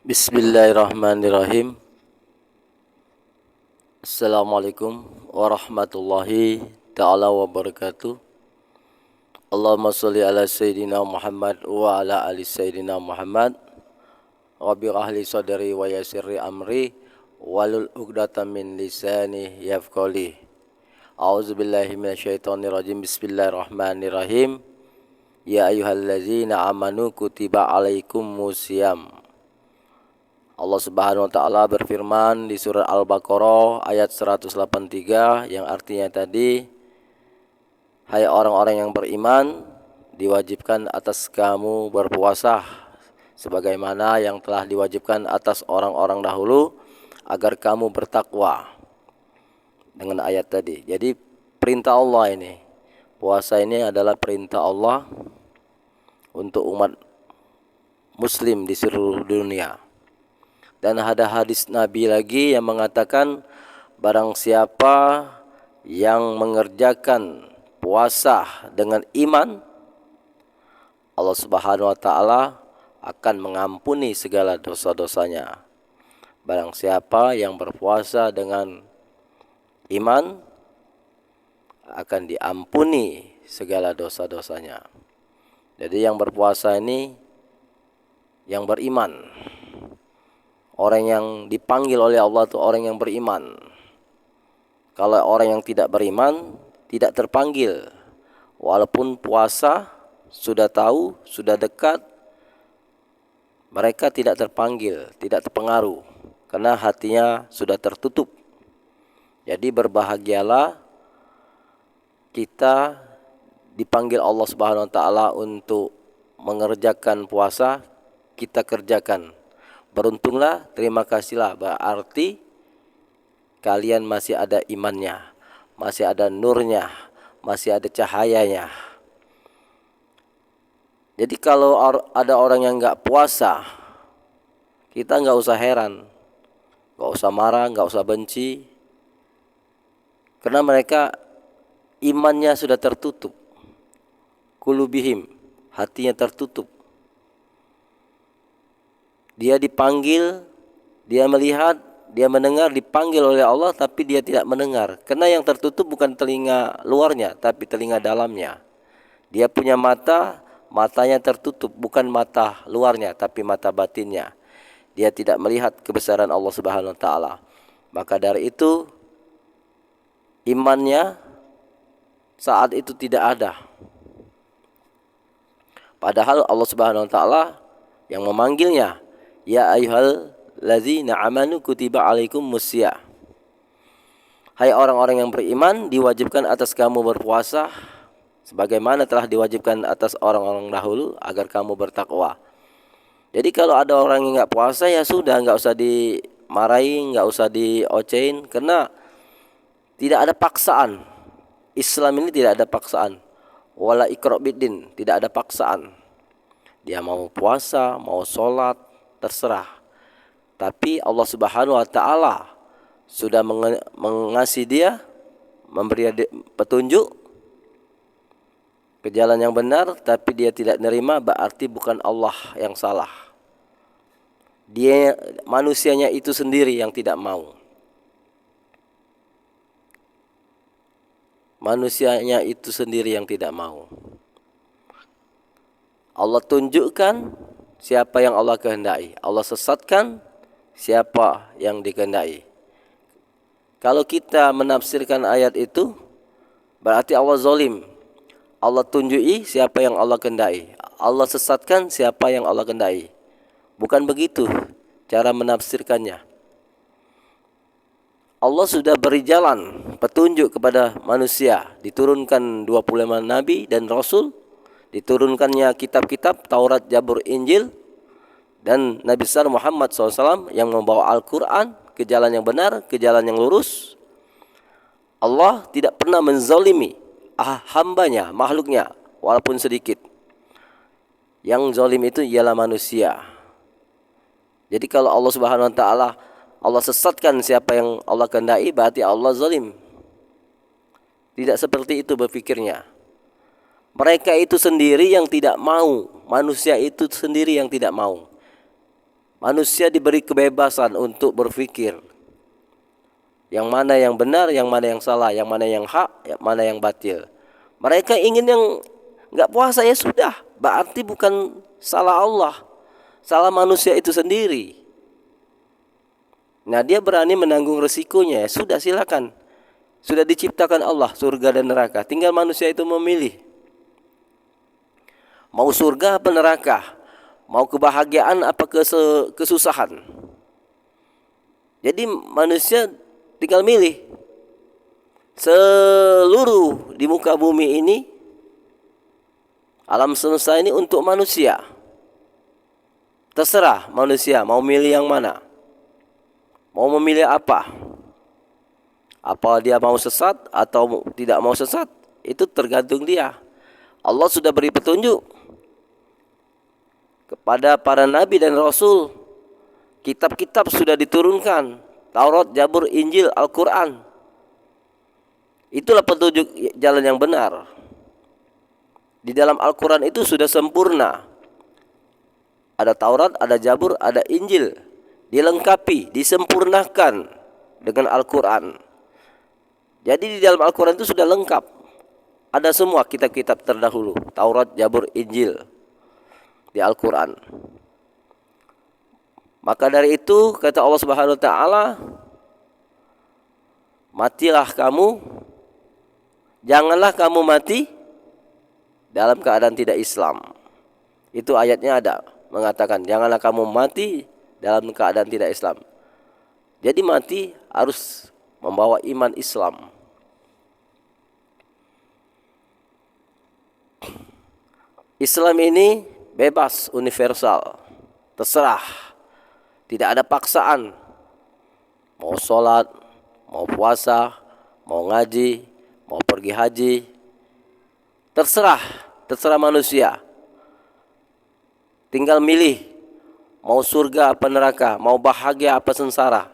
Bismillahirrahmanirrahim. Assalamualaikum warahmatullahi ta'ala wabarakatuh. Allahumma sholli ala Sayyidina Muhammad wa ala ali Sayyidina Muhammad. Rabbi rahli sadri wa yassirli amri walul 'uqdatam min lisani yafqali. A'udzubillahi minasyaitonirrajim. Bismillahirrahmanirrahim. Ya ayyuhallazina amanu kutiba alaikumusiyam. Allah Subhanahu wa taala berfirman di surah Al-Baqarah ayat 183 yang artinya tadi, hai orang-orang yang beriman, diwajibkan atas kamu berpuasa sebagaimana yang telah diwajibkan atas orang-orang dahulu agar kamu bertakwa. Dengan ayat tadi. Jadi perintah Allah ini. Puasa ini adalah perintah Allah untuk umat muslim di seluruh dunia. Dan ada hadis Nabi lagi yang mengatakan, barang siapa yang mengerjakan puasa dengan iman, Allah Subhanahu wa taala akan mengampuni segala dosa-dosanya. Barang siapa yang berpuasa dengan iman, akan diampuni segala dosa-dosanya. Jadi yang berpuasa ini yang beriman. Orang yang dipanggil oleh Allah itu orang yang beriman. Kalau orang yang tidak beriman tidak terpanggil. Walaupun puasa sudah tahu, sudah dekat, mereka tidak terpanggil, tidak terpengaruh karena hatinya sudah tertutup. Jadi berbahagialah kita dipanggil Allah Subhanahu wa taala untuk mengerjakan puasa, kita kerjakan. Beruntunglah, terima kasihlah, berarti kalian masih ada imannya, masih ada nurnya, masih ada cahayanya. Jadi kalau ada orang yang nggak puasa, kita nggak usah heran, nggak usah marah, nggak usah benci, karena mereka imannya sudah tertutup, kulubihim, hatinya tertutup. Dia dipanggil, dia melihat, dia mendengar, dipanggil oleh Allah, tapi dia tidak mendengar. Karena yang tertutup bukan telinga luarnya, tapi telinga dalamnya. Dia punya mata, matanya tertutup, bukan mata luarnya, tapi mata batinnya. Dia tidak melihat kebesaran Allah Subhanahu wa taala. Maka dari itu, imannya saat itu tidak ada. Padahal Allah Subhanahu wa taala yang memanggilnya, ya ayyuhallazina amanu kutiba alaikumusiyam. Hai orang-orang yang beriman, diwajibkan atas kamu berpuasa sebagaimana telah diwajibkan atas orang-orang dahulu agar kamu bertakwa. Jadi kalau ada orang yang enggak puasa, ya sudah, enggak usah dimarahi, enggak usah diocehin, karena tidak ada paksaan. Islam ini tidak ada paksaan. Wala ikra biddin, tidak ada paksaan. Dia mau puasa, mau sholat, terserah. Tapi Allah Subhanahu wa taala sudah mengasih dia, memberi petunjuk ke jalan yang benar, tapi dia tidak nerima, berarti bukan Allah yang salah. Dia manusianya itu sendiri yang tidak mau. Manusianya itu sendiri yang tidak mau. Allah tunjukkan siapa yang Allah kehendaki. Allah sesatkan siapa yang dikehendaki. Kalau kita menafsirkan ayat itu, berarti Allah zalim. Allah tunjuki siapa yang Allah kehendaki. Allah sesatkan siapa yang Allah kehendaki. Bukan begitu cara menafsirkannya. Allah sudah beri jalan petunjuk kepada manusia. Diturunkan 25 nabi dan rasul. Diturunkannya kitab-kitab Taurat, Zabur, Injil, dan Nabi besar Muhammad SAW yang membawa Al-Quran ke jalan yang benar, ke jalan yang lurus. Allah tidak pernah menzalimi hambanya, makhluknya, walaupun sedikit. Yang zalim itu ialah manusia. Jadi kalau Allah Subhanahu wa taala, Allah sesatkan siapa yang Allah kehendaki, berarti Allah zalim. Tidak seperti itu berpikirnya. Mereka itu sendiri yang tidak mau, manusia itu sendiri yang tidak mau. Manusia diberi kebebasan untuk berpikir. Yang mana yang benar, yang mana yang salah, yang mana yang hak, yang mana yang batil. Mereka ingin yang enggak puasa, ya sudah, berarti bukan salah Allah, salah manusia itu sendiri. Nah, dia berani menanggung resikonya, ya sudah, silakan. Sudah diciptakan Allah surga dan neraka, tinggal manusia itu memilih. Mau surga apa neraka? Mau kebahagiaan apa kesusahan? Jadi manusia tinggal milih. Seluruh di muka bumi ini, alam semesta ini untuk manusia. Terserah manusia mau milih yang mana. Mau memilih apa? Apa dia mau sesat atau tidak mau sesat? Itu tergantung dia. Allah sudah beri petunjuk kepada para nabi dan rasul. Kitab-kitab sudah diturunkan, Taurat, Zabur, Injil, Al-Quran. Itulah petunjuk jalan yang benar. Di dalam Al-Quran itu sudah sempurna. Ada Taurat, ada Zabur, ada Injil. Dilengkapi, disempurnakan dengan Al-Quran. Jadi di dalam Al-Quran itu sudah lengkap. Ada semua kitab-kitab terdahulu, Taurat, Zabur, Injil di Al-Quran. Maka dari itu kata Allah Subhanahu wa taala, matilah kamu, janganlah kamu mati dalam keadaan tidak Islam. Itu ayatnya ada mengatakan, janganlah kamu mati dalam keadaan tidak Islam. Jadi mati harus membawa iman Islam. Islam ini bebas, universal, terserah, tidak ada paksaan. Mau sholat, mau puasa, mau ngaji, mau pergi haji, terserah manusia. Tinggal milih mau surga apa neraka, mau bahagia apa sengsara,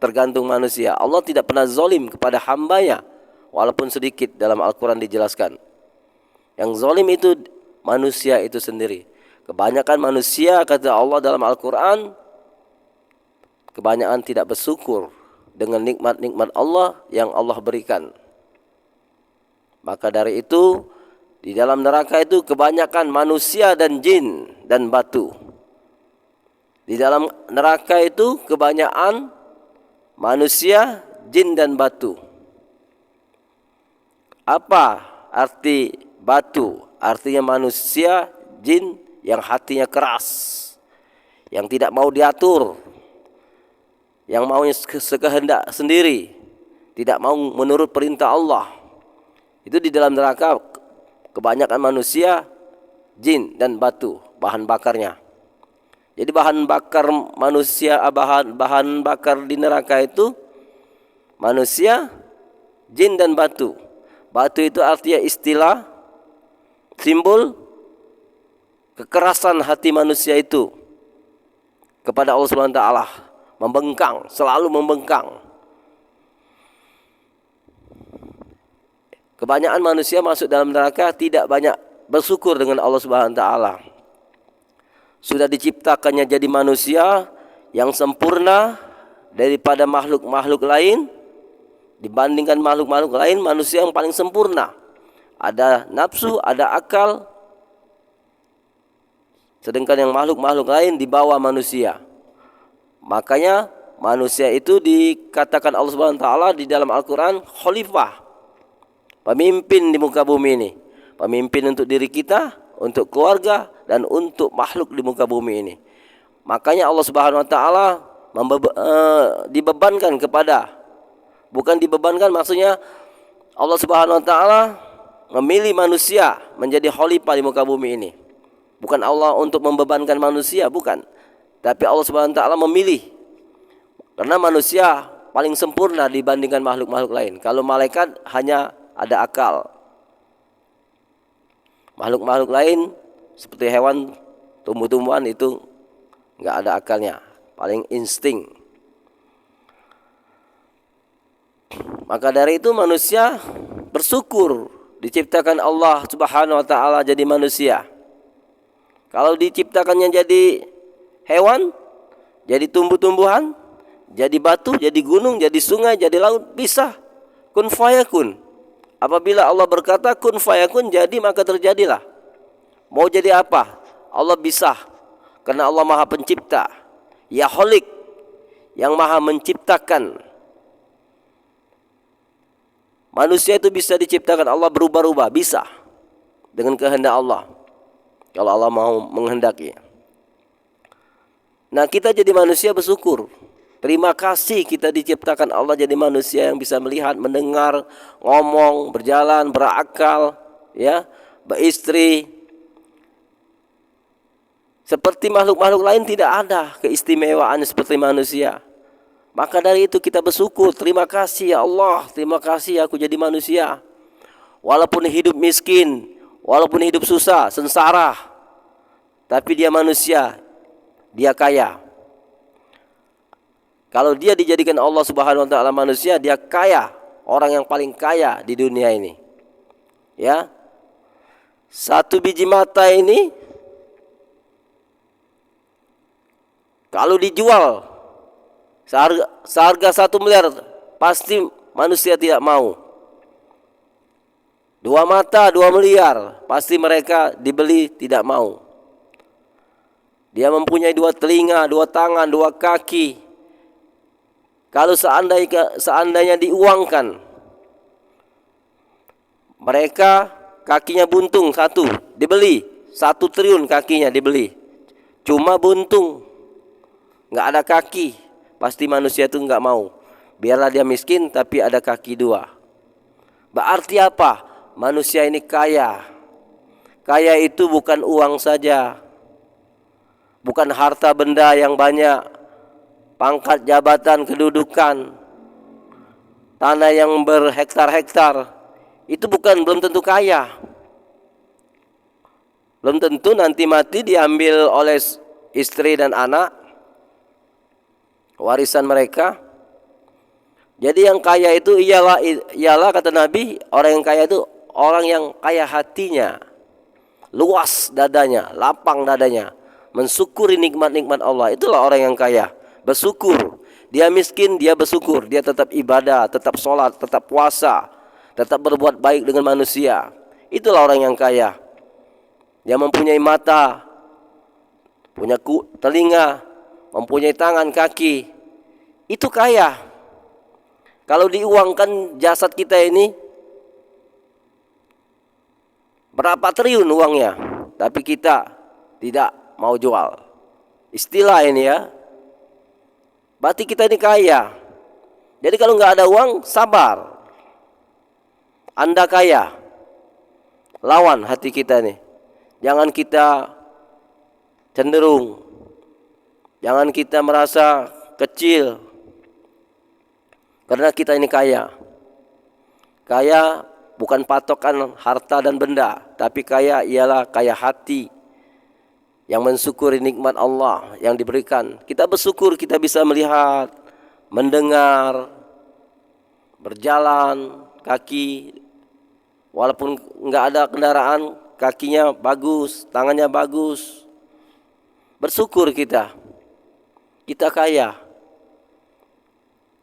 tergantung manusia. Allah tidak pernah zalim kepada hambanya, walaupun sedikit. Dalam Al-Quran dijelaskan, yang zalim itu manusia itu sendiri. Kebanyakan manusia, kata Allah dalam Al-Quran, kebanyakan tidak bersyukur dengan nikmat-nikmat Allah yang Allah berikan. Maka dari itu, di dalam neraka itu kebanyakan manusia dan jin dan batu. Di dalam neraka itu kebanyakan manusia, jin dan batu. Apa arti batu? Artinya manusia, jin yang hatinya keras, yang tidak mau diatur, yang maunya sekehendak sendiri, tidak mau menurut perintah Allah. Itu di dalam neraka kebanyakan manusia, jin dan batu, bahan bakarnya. Jadi bahan bakar manusia, bahan bakar di neraka itu manusia, jin dan batu. Batu itu artinya istilah, simbol kekerasan hati manusia itu kepada Allah Subhanahu wa taala, membengkang, selalu membengkang. Kebanyakan manusia masuk dalam neraka tidak banyak bersyukur dengan Allah Subhanahu wa taala. Sudah diciptakannya jadi manusia yang sempurna daripada makhluk-makhluk lain. Dibandingkan makhluk-makhluk lain, manusia yang paling sempurna. Ada nafsu, ada akal. Sedangkan yang makhluk-makhluk lain di bawah manusia. Makanya manusia itu dikatakan Allah Subhanahu wa taala di dalam Al-Qur'an khalifah. Pemimpin di muka bumi ini. Pemimpin untuk diri kita, untuk keluarga, dan untuk makhluk di muka bumi ini. Makanya Allah Subhanahu wa taala dibebankan kepada, bukan dibebankan, maksudnya Allah Subhanahu wa taala memilih manusia menjadi khalifah di muka bumi ini. Bukan Allah untuk membebankan manusia, bukan. Tapi Allah Subhanahu wa taala memilih. Karena manusia paling sempurna dibandingkan makhluk-makhluk lain. Kalau malaikat hanya ada akal. Makhluk-makhluk lain seperti hewan, tumbuh-tumbuhan itu enggak ada akalnya, paling insting. Maka dari itu manusia bersyukur diciptakan Allah Subhanahu wa taala jadi manusia. Kalau diciptakannya jadi hewan, jadi tumbuh-tumbuhan, jadi batu, jadi gunung, jadi sungai, jadi laut, bisa. Kun fayakun. Apabila Allah berkata kun fayakun, jadi maka terjadilah. Mau jadi apa? Allah bisa. Karena Allah Maha Pencipta. Ya Khalik, yang Maha menciptakan. Manusia itu bisa diciptakan, Allah berubah-ubah, bisa. Dengan kehendak Allah. Kalau Allah mau menghendaki. Nah, kita jadi manusia bersyukur. Terima kasih kita diciptakan Allah jadi manusia yang bisa melihat, mendengar, ngomong, berjalan, berakal, ya, beristri. Seperti makhluk-makhluk lain tidak ada keistimewaan seperti manusia. Maka dari itu kita bersyukur, terima kasih ya Allah, terima kasih aku jadi manusia. Walaupun hidup miskin, walaupun hidup susah, sengsara, tapi dia manusia, dia kaya. Kalau dia dijadikan Allah Subhanahu wa taala manusia, dia kaya, orang yang paling kaya di dunia ini. Ya. Satu biji mata ini kalau dijual seharga 1 miliar, pasti manusia tidak mau. 2 mata 2 miliar, pasti mereka dibeli tidak mau. Dia mempunyai 2 telinga, 2 tangan, 2 kaki. Kalau seandainya diuangkan, mereka kakinya buntung 1, dibeli 1 triliun kakinya dibeli. Cuma buntung, nggak ada kaki, pasti manusia itu nggak mau. Biarlah dia miskin tapi ada kaki 2. Berarti apa? Manusia ini kaya. Kaya itu bukan uang saja, bukan harta benda yang banyak, pangkat jabatan, kedudukan, tanah yang berhektar-hektar. Itu belum tentu kaya. Belum tentu nanti mati diambil oleh istri dan anak, warisan mereka. Jadi yang kaya itu ialah kata Nabi, orang yang kaya itu orang yang kaya hatinya, luas dadanya, lapang dadanya, mensyukuri nikmat-nikmat Allah. Itulah orang yang kaya, bersyukur. Dia miskin, dia bersyukur, dia tetap ibadah, tetap sholat, tetap puasa, tetap berbuat baik dengan manusia. Itulah orang yang kaya. Dia mempunyai mata, punya telinga, mempunyai tangan, kaki. Itu kaya. Kalau diuangkan jasad kita ini berapa triliun uangnya, tapi kita tidak mau jual. Istilah ini ya. Berarti kita ini kaya. Jadi kalau nggak ada uang, sabar. Anda kaya. Lawan hati kita nih. Jangan kita cenderung. Jangan kita merasa kecil. Karena kita ini kaya. Kaya bukan patokan harta dan benda, tapi kaya ialah kaya hati yang mensyukuri nikmat Allah yang diberikan. Kita bersyukur kita bisa melihat, mendengar, berjalan kaki, walaupun enggak ada kendaraan, kakinya bagus, tangannya bagus. Bersyukur kita. Kita kaya.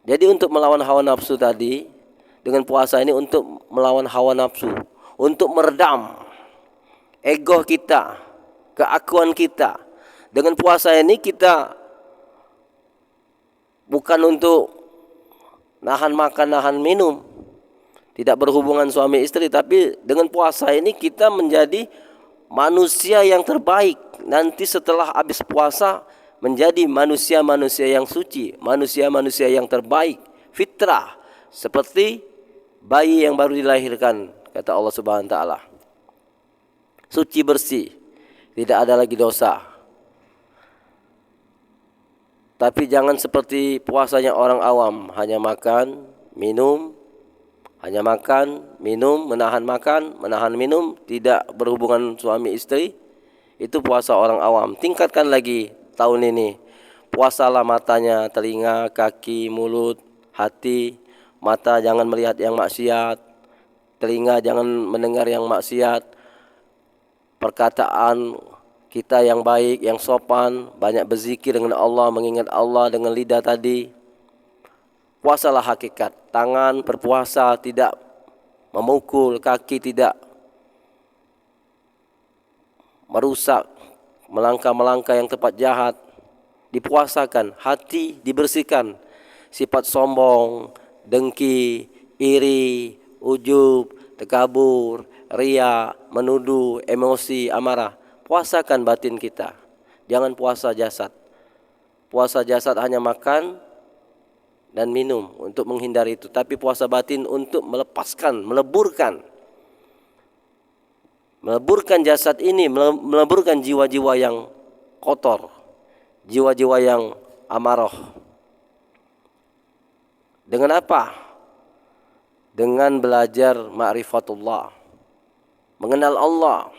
Jadi untuk melawan hawa nafsu tadi, dengan puasa ini untuk melawan hawa nafsu, untuk meredam ego kita, keakuan kita. Dengan puasa ini kita bukan untuk nahan makan, nahan minum, tidak berhubungan suami istri, tapi dengan puasa ini kita menjadi manusia yang terbaik. Nanti setelah habis puasa menjadi manusia-manusia yang suci, manusia-manusia yang terbaik, fitrah, seperti bayi yang baru dilahirkan, kata Allah Subhanahu wa taala. Suci bersih, tidak ada lagi dosa. Tapi jangan seperti puasanya orang awam, hanya makan, minum, menahan minum, tidak berhubungan suami istri. Itu puasa orang awam. Tingkatkan lagi tahun ini. Puasalah matanya, telinga, kaki, mulut, hati. Mata jangan melihat yang maksiat, telinga jangan mendengar yang maksiat. Perkataan kita yang baik, yang sopan, banyak berzikir dengan Allah, mengingat Allah dengan lidah tadi. Puasalah hakikat, tangan berpuasa tidak memukul, kaki tidak merusak, melangkah-melangkah yang tempat jahat. Dipuasakan, hati dibersihkan, sifat sombong, dengki, iri, ujub, tekabur, ria, menuduh, emosi, amarah. Puasakan batin kita. Jangan puasa jasad. Puasa jasad hanya makan dan minum untuk menghindari itu. Tapi puasa batin untuk melepaskan, meleburkan jasad ini, meleburkan jiwa-jiwa yang kotor, jiwa-jiwa yang amarah. Dengan apa? Dengan belajar ma'rifatullah, mengenal Allah.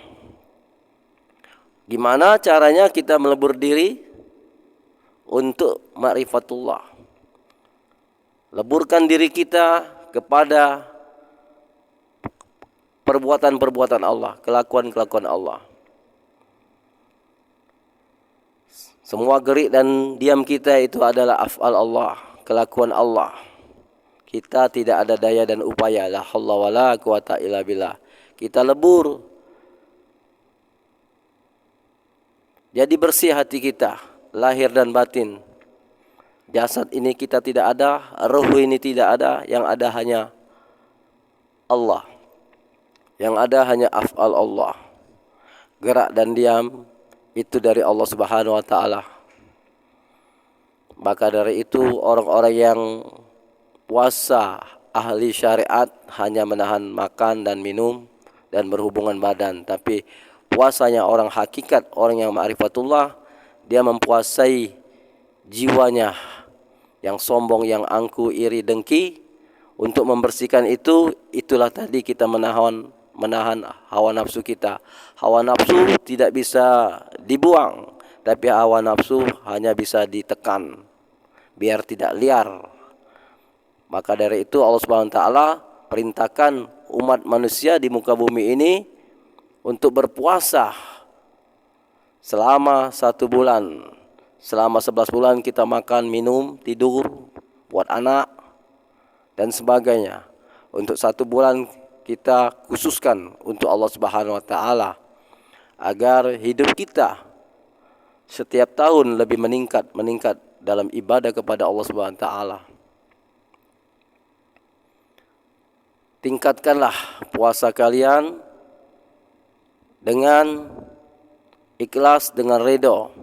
Gimana caranya kita melebur diri untuk ma'rifatullah? Leburkan diri kita kepada perbuatan-perbuatan Allah, kelakuan-kelakuan Allah. Semua gerik dan diam kita itu adalah af'al Allah, kelakuan Allah. Kita tidak ada daya dan upaya, la haula wala quwata illa billah. Kita lebur. Jadi bersih hati kita, lahir dan batin. Jasad ini kita tidak ada, ruh ini tidak ada, yang ada hanya Allah. Yang ada hanya af'al Allah. Gerak dan diam itu dari Allah Subhanahu wa taala. Maka dari itu orang-orang yang puasa ahli syariat hanya menahan makan dan minum dan berhubungan badan, tapi puasanya orang hakikat, orang yang ma'rifatullah, dia mempuasai jiwanya yang sombong, yang angku, iri, dengki. Untuk membersihkan itu, itulah tadi kita menahan hawa nafsu kita. Hawa nafsu tidak bisa dibuang, tapi hawa nafsu hanya bisa ditekan biar tidak liar. Maka dari itu Allah Subhanahu wa taala perintahkan umat manusia di muka bumi ini untuk berpuasa selama 1 bulan. Selama 11 bulan kita makan, minum, tidur, buat anak dan sebagainya. Untuk 1 bulan kita khususkan untuk Allah Subhanahu wa taala agar hidup kita setiap tahun lebih meningkat dalam ibadah kepada Allah Subhanahu wa taala. Tingkatkanlah puasa kalian dengan ikhlas, dengan ridho.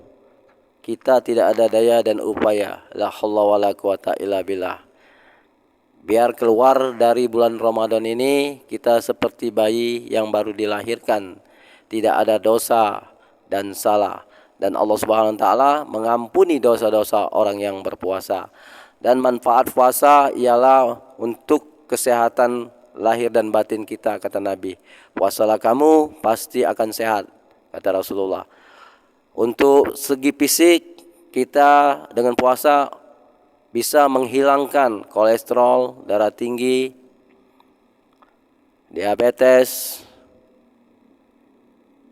Kita tidak ada daya dan upaya, la haula wala quwata illa billah. Biar keluar dari bulan Ramadan ini kita seperti bayi yang baru dilahirkan, tidak ada dosa dan salah, dan Allah Subhanahu wa taala mengampuni dosa-dosa orang yang berpuasa. Dan manfaat puasa ialah untuk kesehatan lahir dan batin kita, kata Nabi. Puasalah kamu pasti akan sehat, kata Rasulullah. Untuk segi fisik, kita dengan puasa bisa menghilangkan kolesterol, darah tinggi, diabetes,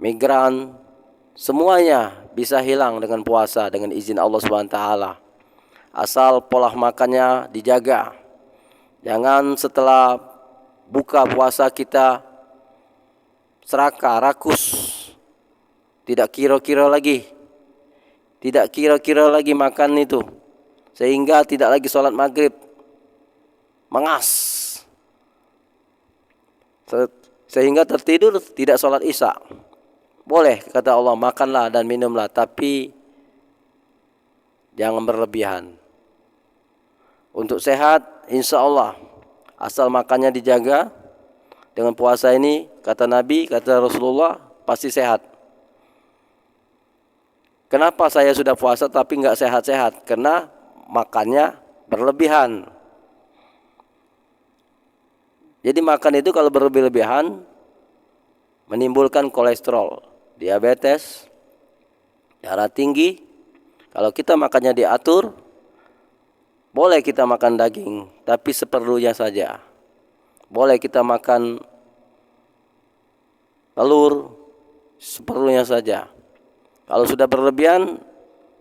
migran, semuanya bisa hilang dengan puasa dengan izin Allah Subhanahu wa taala. Asal pola makannya dijaga. Jangan setelah buka puasa kita serakah, rakus, tidak kira-kira lagi makan itu, sehingga tidak lagi sholat maghrib, mengas, sehingga tertidur tidak sholat isya. Boleh, kata Allah, makanlah dan minumlah, tapi jangan berlebihan. Untuk sehat, insya Allah, asal makannya dijaga dengan puasa ini, kata Nabi, kata Rasulullah, pasti sehat. Kenapa saya sudah puasa tapi nggak sehat-sehat? Karena makannya berlebihan. Jadi makan itu kalau berlebihan menimbulkan kolesterol, diabetes, darah tinggi. Kalau kita makannya diatur, boleh kita makan daging, tapi seperlunya saja. Boleh kita makan telur, seperlunya saja. Kalau sudah berlebihan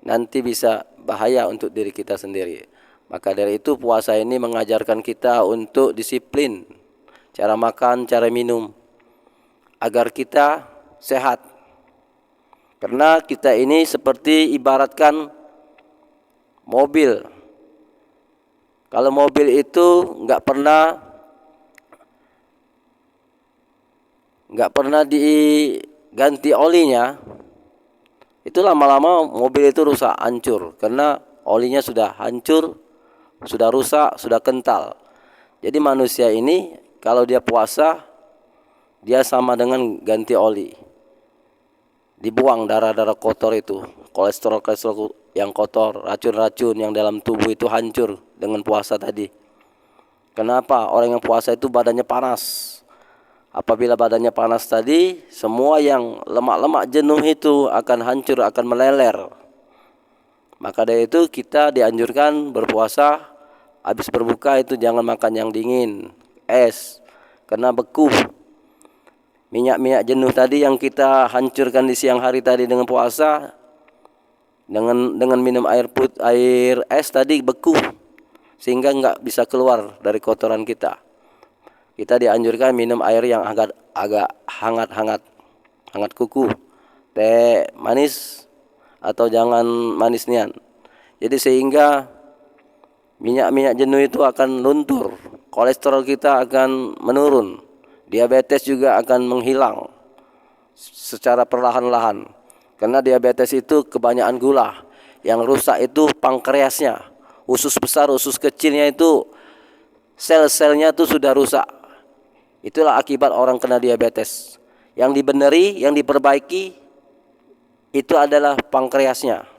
nanti bisa bahaya untuk diri kita sendiri. Maka dari itu puasa ini mengajarkan kita untuk disiplin cara makan, cara minum agar kita sehat. Karena kita ini seperti ibaratkan mobil. Kalau mobil itu nggak pernah diganti olinya, itu lama-lama mobil itu rusak, hancur. Karena olinya sudah hancur, sudah rusak, sudah kental. Jadi manusia ini kalau dia puasa, dia sama dengan ganti oli. Dibuang darah-darah kotor itu, kolesterol yang kotor, racun-racun yang dalam tubuh itu hancur dengan puasa tadi. Kenapa? Orang yang puasa itu badannya panas. Apabila badannya panas tadi, semua yang lemak-lemak jenuh itu akan hancur, akan meleler. Maka dari itu kita dianjurkan berpuasa, habis berbuka itu jangan makan yang dingin, es, karena beku. Minyak-minyak jenuh tadi yang kita hancurkan di siang hari tadi dengan puasa, dengan minum air es tadi beku, sehingga enggak bisa keluar dari kotoran kita. Kita dianjurkan minum air yang agak hangat kuku, teh manis atau jangan manis nian. Jadi sehingga minyak-minyak jenuh itu akan luntur, kolesterol kita akan menurun, diabetes juga akan menghilang secara perlahan-lahan. Karena diabetes itu kebanyakan gula, yang rusak itu pankreasnya, usus besar, usus kecilnya itu sel-selnya itu sudah rusak. Itulah akibat orang kena diabetes. Yang dibeneri, yang diperbaiki itu adalah pankreasnya.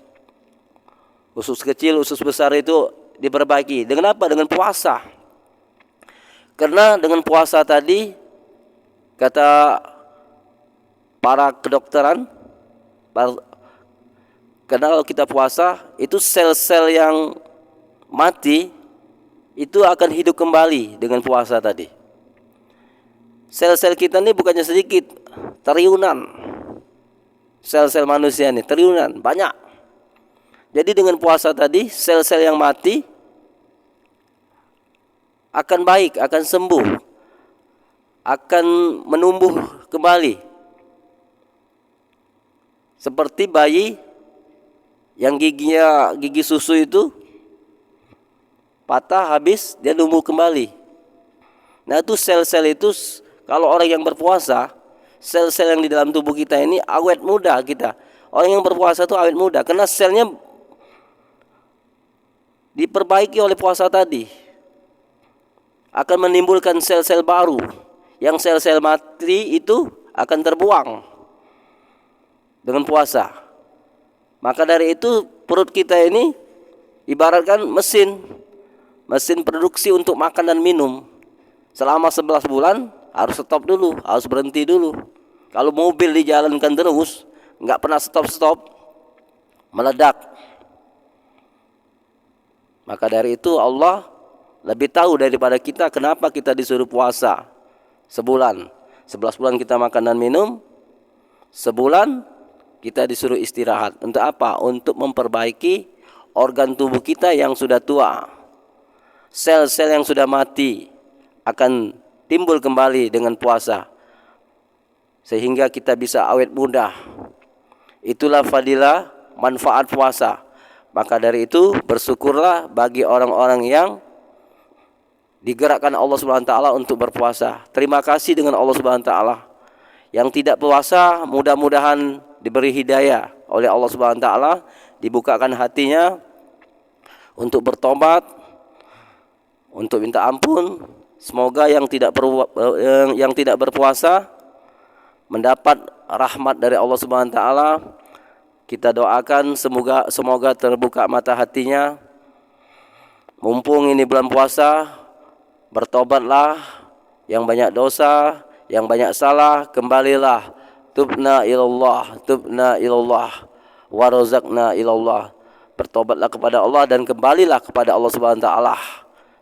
Usus kecil, usus besar itu diperbaiki. Dengan apa? Dengan puasa. Karena dengan puasa tadi, kata para kedokteran, karena kalau kita puasa, itu sel-sel yang mati itu akan hidup kembali dengan puasa tadi. Sel-sel kita ini bukannya sedikit, triliunan. Sel-sel manusia ini triliunan, banyak. Jadi dengan puasa tadi, sel-sel yang mati akan baik, akan sembuh, akan menumbuh kembali. Seperti bayi yang gigi susu itu patah habis, dia tumbuh kembali. Nah itu sel-sel itu, kalau orang yang berpuasa, sel-sel yang di dalam tubuh kita ini awet muda kita. Orang yang berpuasa itu awet muda karena selnya diperbaiki oleh puasa tadi. Akan menimbulkan sel-sel baru. Yang sel-sel mati itu akan terbuang dengan puasa. Maka dari itu perut kita ini ibaratkan mesin produksi untuk makan dan minum. Selama 11 bulan harus stop dulu, harus berhenti dulu. Kalau mobil dijalankan terus, nggak pernah stop, meledak. Maka dari itu Allah lebih tahu daripada kita kenapa kita disuruh puasa sebulan. 11 bulan kita makan dan minum, sebulan kita disuruh istirahat. Untuk apa? Untuk memperbaiki organ tubuh kita yang sudah tua. Sel-sel yang sudah mati akan timbul kembali dengan puasa, sehingga kita bisa awet muda. Itulah fadilah manfaat puasa. Maka dari itu bersyukurlah bagi orang-orang yang digerakkan Allah Subhanahu wa taala untuk berpuasa. Terima kasih dengan Allah Subhanahu wa taala. Yang tidak puasa mudah-mudahan diberi hidayah oleh Allah Subhanahu wa taala, dibukakan hatinya untuk bertobat, untuk minta ampun. Semoga yang tidak berpuasa mendapat rahmat dari Allah Subhanahu wa taala. Kita doakan semoga terbuka mata hatinya. Mumpung ini bulan puasa, bertobatlah yang banyak dosa, yang banyak salah, kembalilah. Tubna ilallah warazaqna ilallah. Bertobatlah kepada Allah dan kembalilah kepada Allah Subhanahu wa taala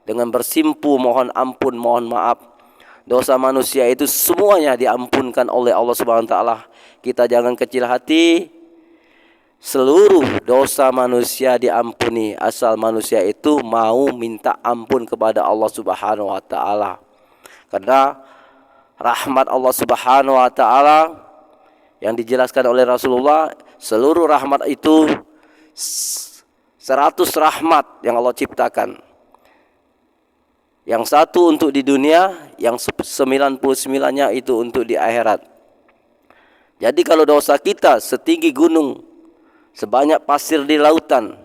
dengan bersimpu mohon ampun, mohon maaf. Dosa manusia itu semuanya diampunkan oleh Allah Subhanahu wa taala. Kita jangan kecil hati. seluruh dosa manusia diampuni asal manusia itu mau minta ampun kepada Allah Subhanahu wa taala. Karena rahmat Allah Subhanahu wa taala yang dijelaskan oleh Rasulullah, seluruh rahmat itu 100 rahmat yang Allah ciptakan. Yang satu untuk di dunia, yang 99-nya itu untuk di akhirat. Jadi kalau dosa kita setinggi gunung, sebanyak pasir di lautan,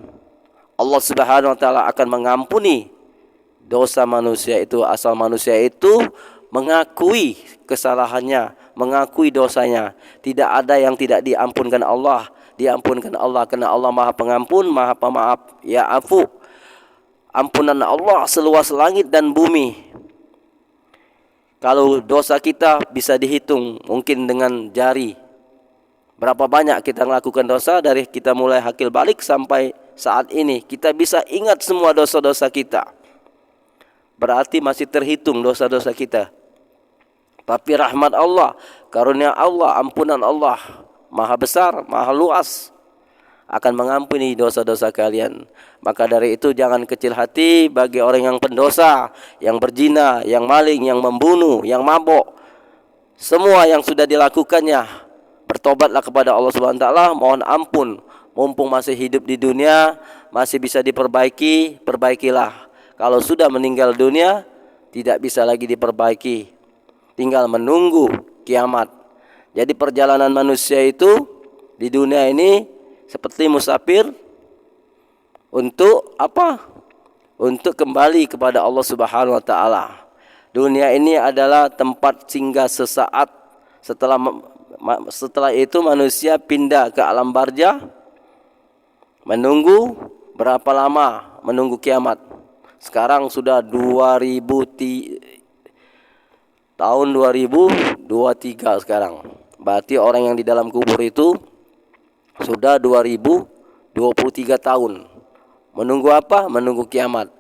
Allah Subhanahu wa taala akan mengampuni dosa manusia itu asal manusia itu mengakui kesalahannya, mengakui dosanya. Tidak ada yang tidak diampunkan Allah, diampunkan Allah karena Allah Maha Pengampun, Maha Pemaaf, ya afu. Ampunan Allah seluas langit dan bumi. Kalau dosa kita bisa dihitung mungkin dengan jari. Berapa banyak kita melakukan dosa dari kita mulai akil balik sampai saat ini. Kita bisa ingat semua dosa-dosa kita. Berarti masih terhitung dosa-dosa kita. Tapi rahmat Allah, karunia Allah, ampunan Allah maha besar, maha luas, akan mengampuni dosa-dosa kalian. Maka dari itu jangan kecil hati bagi orang yang pendosa, yang berzina, yang maling, yang membunuh, yang mabuk. Semua yang sudah dilakukannya, bertobatlah kepada Allah Subhanahu wa taala, mohon ampun. Mumpung masih hidup di dunia, masih bisa diperbaiki, perbaikilah. Kalau sudah meninggal dunia, tidak bisa lagi diperbaiki. Tinggal menunggu kiamat. Jadi perjalanan manusia itu di dunia ini seperti musafir untuk apa? Untuk kembali kepada Allah Subhanahu wa taala. Dunia ini adalah tempat singgah sesaat. Setelah itu manusia pindah ke alam barzah, menunggu berapa lama? Menunggu kiamat. Sekarang sudah tahun 2023 sekarang. Berarti orang yang di dalam kubur itu sudah 2023 tahun. Menunggu apa? Menunggu kiamat.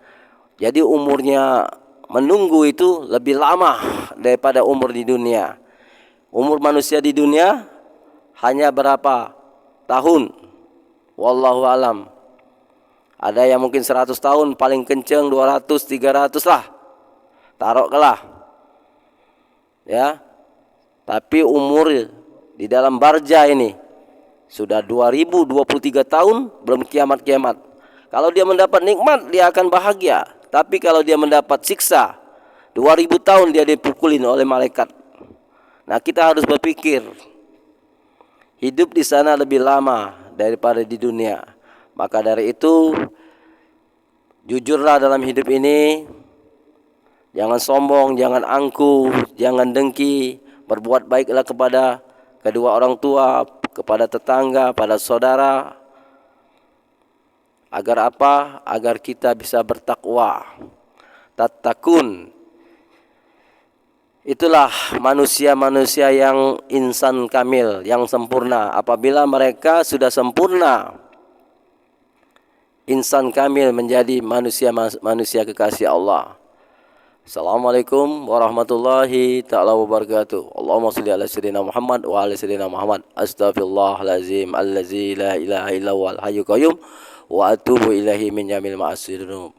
Jadi umurnya menunggu itu lebih lama daripada umur di dunia. Umur manusia di dunia hanya berapa tahun? Wallahu alam. Ada yang mungkin 100 tahun, paling kenceng 200, 300 lah. Taruhlah. Ya. Tapi umur di dalam barzah ini sudah 2023 tahun, belum kiamat-kiamat. Kalau dia mendapat nikmat, dia akan bahagia. Tapi kalau dia mendapat siksa, 2000 tahun dia dipukulin oleh malaikat. Nah, kita harus berpikir, hidup di sana lebih lama daripada di dunia. Maka dari itu, jujurlah dalam hidup ini. Jangan sombong, jangan angkuh, jangan dengki. Berbuat baiklah kepada kedua orang tua, kepada tetangga, pada saudara. Agar apa? Agar kita bisa bertakwa. Tattaqun. Itulah manusia-manusia yang insan kamil, yang sempurna. Apabila mereka sudah sempurna, insan kamil menjadi manusia kekasih Allah. Assalamualaikum warahmatullahi ta'ala wabarakatuh. Allahumma salli ala sayyidina Muhammad wa ala sayyidina Muhammad. Astaghfirullahalazim allazi la ilaha illa huwal hayyul qayyum wa atubu ilaihi min jamil ma'asir dzunub.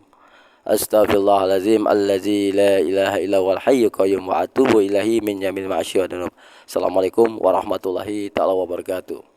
Astaghfirullahalazim allazi la ilaha illa huwal hayyul qayyum wa atubu ilaihi min jamil ma'asir dzunub. Assalamualaikum warahmatullahi ta'ala wabarakatuh.